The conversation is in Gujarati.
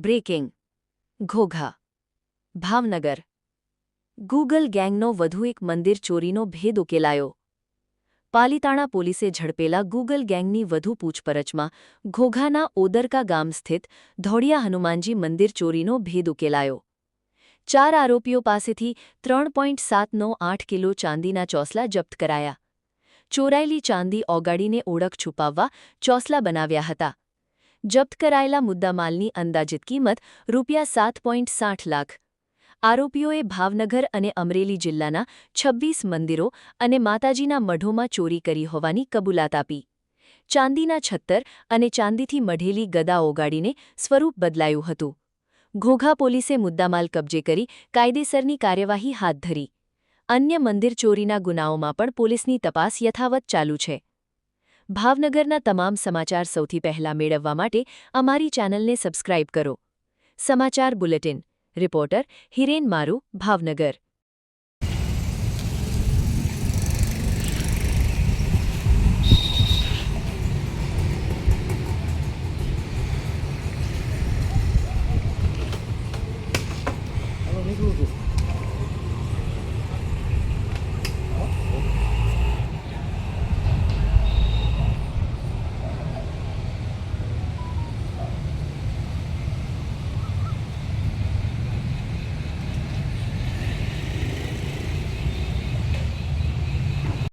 બ્રેકિંગ ઘોઘા ભાવનગર ગૂગલ ગેંગનો વધુ એક મંદિર ચોરીનો ભેદ ઉકેલાયો. પાલીતાણા પોલીસે ઝડપેલા ગૂગલ ગેંગની વધુ પૂછપરછમાં ઘોઘાના ઓદરકા ગામ સ્થિત ધોળિયા હનુમાનજી મંદિર ચોરીનો ભેદ ઉકેલાયો. 4 આરોપીઓ પાસેથી 3.798 કિલો ચાંદીના ચોસલા જપ્ત કરાયા. ચોરાયેલી ચાંદી ઓગાળીને ઓળખ છુપાવવા ચોસલા બનાવ્યા હતા. જપ્ત કરાયેલા મુદ્દામાલની અંદાજિત કિંમત ₹7.60 લાખ. આરોપીઓએ ભાવનગર અને અમરેલી જિલ્લાના 26 મંદિરો અને માતાજીના મઢોમાં ચોરી કરી હોવાની કબૂલાત આપી. ચાંદીના છત્તર અને ચાંદીથી મઢેલી ગદા ઓગાળીને સ્વરૂપ બદલાયું હતું. ઘોઘા પોલીસે મુદ્દામાલ કબજે કરી કાયદેસરની કાર્યવાહી હાથ ધરી. અન્ય મંદિર ચોરીના ગુનાઓમાં પણ પોલીસની તપાસ યથાવત ચાલુ છે. ભાવનગરના તમામ સમાચાર સૌથી પહેલા મેળવવા માટે અમારી ચેનલને સબસ્ક્રાઇબ કરો. સમાચાર બુલેટિન રિપોર્ટર હિરેન મારુ, ભાવનગર. નીકળું છું.